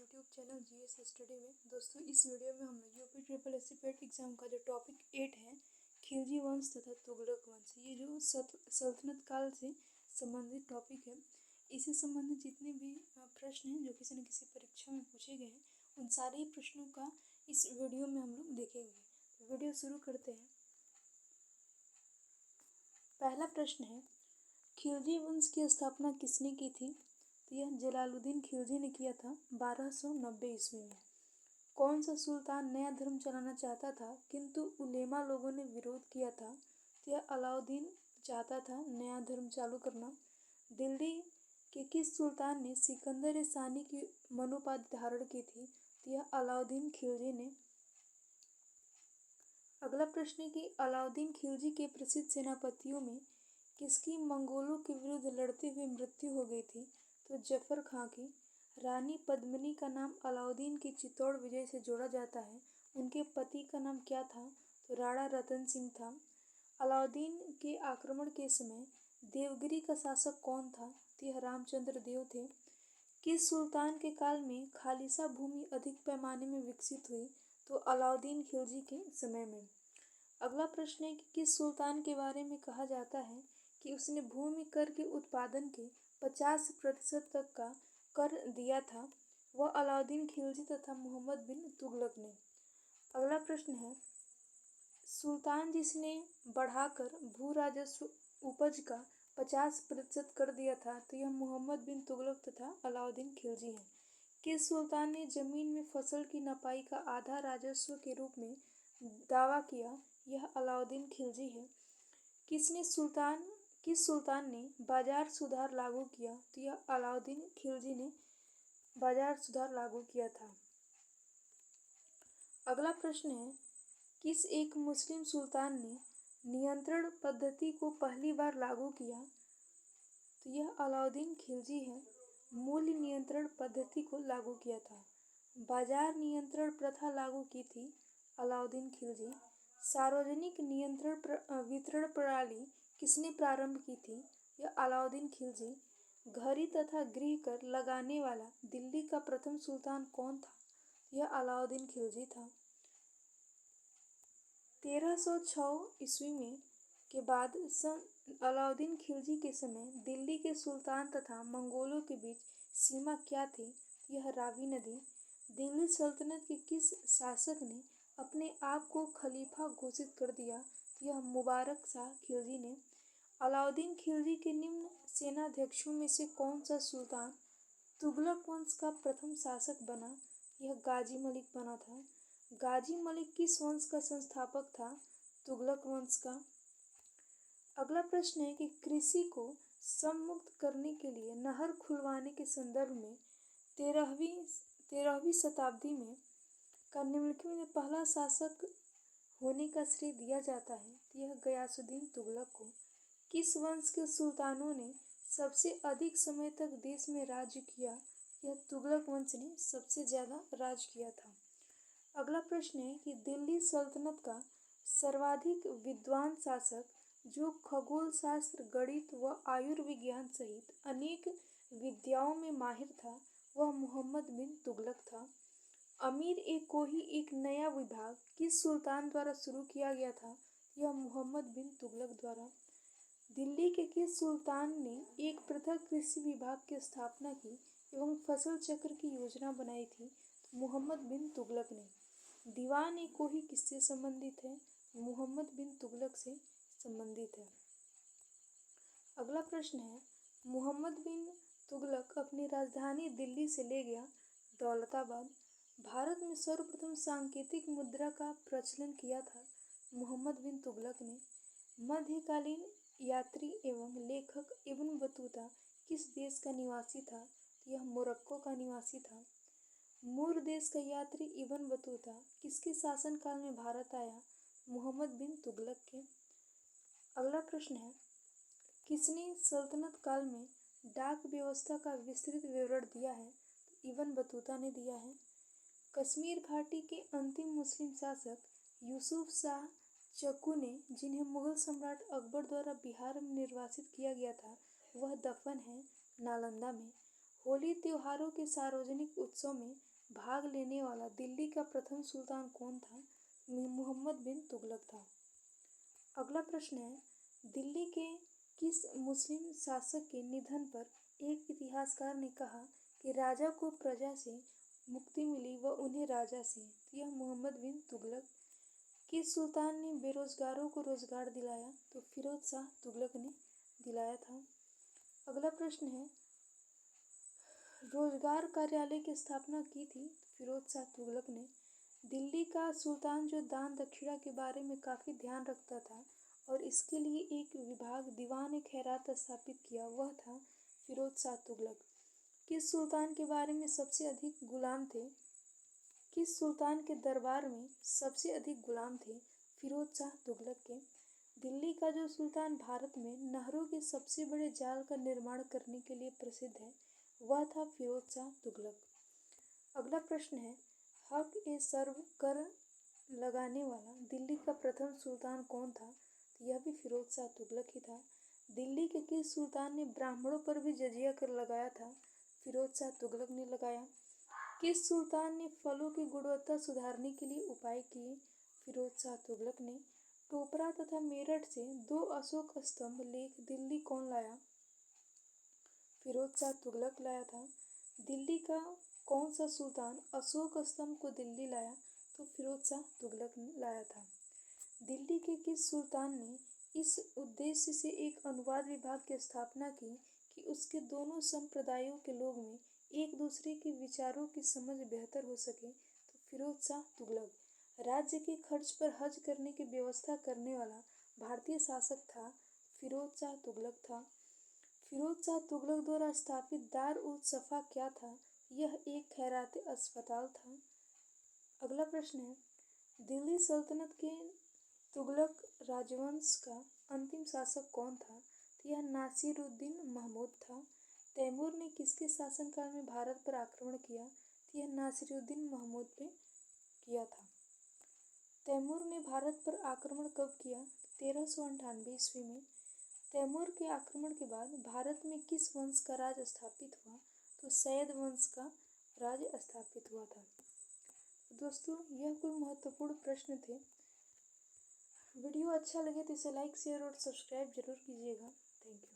YouTube channel GS study में। दोस्तों, इस वीडियो में हम लोग यूपी ट्रिपल एससी पेट एग्जाम का जो टॉपिक 8 है, खिलजी वंश तथा तुगलक वंश, ये जो सल्तनत काल से संबंधित टॉपिक है, इससे संबंधित जितने भी प्रश्न हैं जो किसी न किसी परीक्षा में पूछे गए हैं, उन सारे ही प्रश्नों का इस वीडियो में हम लोग देखेंगे। तो वीडियो शुरू करते हैं। पहला प्रश्न है, खिलजी वंश की स्थापना किसने की थी? तो यह जलालुद्दीन खिलजी ने किया था 1290 ईस्वी में। कौन सा सुल्तान नया धर्म चलाना चाहता था किंतु उलेमा लोगों ने विरोध किया था? तो यह अलाउद्दीन चाहता था नया धर्म चालू करना। दिल्ली के किस सुल्तान ने सिकंदर सानी की मनोपाधि धारण की थी? तो यह अलाउद्दीन खिलजी ने। अगला प्रश्न है कि अलाउद्दीन खिलजी के प्रसिद्ध सेनापतियों में किसकी मंगोलों के विरुद्ध लड़ते हुए मृत्यु हो गई थी? तो जफर खां की। रानी पद्मिनी का नाम अलाउद्दीन की चित्तौड़ विजय से जोड़ा जाता है। उनके पति का नाम क्या था? तो राणा रतन सिंह था। अलाउद्दीन के आक्रमण के समय देवगिरी का शासक कौन था? तो यह रामचंद्र देव थे। किस सुल्तान के काल में खालिसा भूमि अधिक पैमाने में विकसित हुई? तो अलाउद्दीन खिलजी के समय में। अगला प्रश्न है कि किस सुल्तान के बारे में कहा जाता है कि उसने भूमि कर के उत्पादन के 50% तक का कर दिया था? वह अलाउद्दीन खिलजी तथा मोहम्मद बिन तुगलक ने। अगला प्रश्न है, सुल्तान जिसने बढ़ाकर भू राजस्व उपज का 50% कर दिया था? तो यह मोहम्मद बिन तुगलक तथा अलाउद्दीन खिलजी हैं। किस सुल्तान ने जमीन में फसल की नपाई का आधा राजस्व के रूप में दावा किया? यह अलाउद्दीन खिलजी है। किस सुल्तान ने बाजार सुधार लागू किया? तो यह अलाउद्दीन खिलजी ने बाजार सुधार लागू किया था। अगला प्रश्न है, किस एक मुस्लिम सुल्तान ने नियंत्रण पद्धति को पहली बार लागू किया? तो यह अलाउद्दीन खिलजी है। मूल्य नियंत्रण पद्धति को लागू किया था। बाजार नियंत्रण प्रथा लागू की थी अलाउद्दीन खिलजी। सार्वजनिक वितरण प्रणाली किसने प्रारंभ की थी? यह अलाउद्दीन खिलजी। घड़ी तथा गृह कर लगाने वाला दिल्ली का प्रथम सुल्तान कौन था? यह अलाउद्दीन खिलजी था। 1306 ईस्वी में के बाद अलाउद्दीन खिलजी के समय दिल्ली के सुल्तान तथा मंगोलों के बीच सीमा क्या थी? यह रावी नदी। दिल्ली सल्तनत के किस शासक ने अपने आप को खलीफा घोषित कर दिया? यह मुबारक शाह खिलजी ने। अलाउद्दीन खिलजी के निम्न सेनाध्यक्षों में से कौन सा सुल्तान तुगलक वंश का प्रथम शासक बना? यह गाजी मलिक बना था। गाजी मलिक किस वंश का संस्थापक था? तुगलक वंश का। अगला प्रश्न है कि कृषि को सममुक्त करने के लिए नहर खुलवाने के संदर्भ में 13वीं शताब्दी में का निम्नलिखित में पहला शासक होने का श्रेय दिया जाता है? यह गयासुद्दीन तुगलक को। किस वंश के सुल्तानों ने सबसे अधिक समय तक देश में राज्य किया? यह तुगलक वंश ने सबसे ज्यादा राज किया था। अगला प्रश्न है कि दिल्ली सल्तनत का सर्वाधिक विद्वान शासक जो खगोल शास्त्र, गणित व आयुर्विज्ञान सहित अनेक विद्याओं में माहिर था, वह मोहम्मद बिन तुगलक था। अमीर ए कोही एक नया विभाग किस सुल्तान द्वारा शुरू किया गया था? यह मोहम्मद बिन तुगलक द्वारा। दिल्ली के किस सुल्तान ने एक पृथक कृषि विभाग की स्थापना की एवं फसल चक्र की योजना बनाई थी? मोहम्मद बिन तुगलक ने। दीवान ए कोही किससे संबंधित है? मोहम्मद बिन तुगलक से संबंधित है। अगला प्रश्न है, मोहम्मद बिन तुगलक अपनी राजधानी दिल्ली से ले गया दौलताबाद। भारत में सर्वप्रथम सांकेतिक मुद्रा का प्रचलन किया था मोहम्मद बिन तुगलक ने। मध्यकालीन यात्री एवं लेखक इब्न बतूता किस देश का निवासी था? यह मोरक्को का निवासी था। मूर देश का यात्री इब्न बतूता किसके शासनकाल में भारत आया? मोहम्मद बिन तुगलक के। अगला प्रश्न है, किसने सल्तनत काल में डाक व्यवस्था का विस्तृत विवरण दिया है? तो इब्न बतूता ने दिया है। कश्मीर घाटी के अंतिम मुस्लिम शासक यूसुफ शाह चक्कू ने जिन्हें मुगल सम्राट अकबर द्वारा बिहार में निर्वासित किया गया था, वह दफन है नालंदा में। होली त्योहारों के सार्वजनिक उत्सव में भाग लेने वाला दिल्ली का प्रथम सुल्तान कौन था? मोहम्मद बिन तुगलक था। अगला प्रश्न है, दिल्ली के किस मुस्लिम शासक के निधन पर एक इतिहासकार ने कहा कि राजा को प्रजा से मुक्ति मिली व उन्हें राजा से? तो यह मोहम्मद बिन तुगलक। किस सुल्तान ने बेरोजगारों को रोजगार दिलाया? तो फिरोज शाह तुगलक ने दिलाया था। अगला प्रश्न है, रोजगार कार्यालय की स्थापना की थी? फिरोज शाह तुगलक ने। दिल्ली का सुल्तान जो दान दक्षिणा के बारे में काफी ध्यान रखता था और इसके लिए एक विभाग दीवान खैरात स्थापित किया, वह था फिरोज शाह तुगलक। किस सुल्तान के बारे में सबसे अधिक गुलाम थे? किस सुल्तान के दरबार में सबसे अधिक गुलाम थे? फिरोज शाह तुगलक के। दिल्ली का जो सुल्तान भारत में नहरों के सबसे बड़े जाल का निर्माण करने के लिए प्रसिद्ध है, वह था फिरोज शाह तुगलक। अगला प्रश्न है, हक ए सर्व कर लगाने वाला दिल्ली का प्रथम सुल्तान कौन था? तो यह भी फिरोज शाह तुगलक ही था। दिल्ली के किस सुल्तान ने ब्राह्मणों पर भी जजिया कर लगाया था? फिरोज शाह तुगलक ने लगाया। किस सुल्तान ने फलों की गुणवत्ता सुधारने के लिए उपाय किए? फिरोज शाह तुगलक ने। टोपरा तथा मेरठ से 2 अशोक स्तंभ लेख दिल्ली कौन लाया? फिरोज शाह तुगलक लाया था। दिल्ली का कौन सा सुल्तान अशोक स्तंभ को दिल्ली लाया? तो फिरोज शाह तुगलक ने लाया था। दिल्ली के किस सुल्तान ने इस उद्देश्य से एक अनुवाद विभाग की स्थापना की कि उसके दोनों संप्रदायों के लोग में एक दूसरे के विचारों की समझ बेहतर हो सके? तो फिरोज शाह तुगलक। राज्य के खर्च पर हज करने की व्यवस्था करने वाला भारतीय शासक था फिरोज शाह तुगलक था। फिरोज शाह तुगलक द्वारा स्थापित दार उल सफा क्या था? यह एक खैराती अस्पताल था। अगला प्रश्न है, दिल्ली सल्तनत के तुगलक राजवंश का अंतिम शासक कौन था? तो यह नासिरुद्दीन महमूद था। तैमूर ने किसके शासनकाल में भारत पर आक्रमण किया? तो यह नासिरुद्दीन महमूद पे किया था। तैमूर ने भारत पर आक्रमण कब किया? 1398 ईस्वी में। तैमूर के आक्रमण के बाद भारत में किस वंश का राज स्थापित हुआ? तो सैयद वंश का राज स्थापित हुआ था। दोस्तों, यह कुछ महत्वपूर्ण प्रश्न थे। वीडियो अच्छा लगे तो इसे लाइक शेयर और सब्सक्राइब जरूर कीजिएगा। Thank you.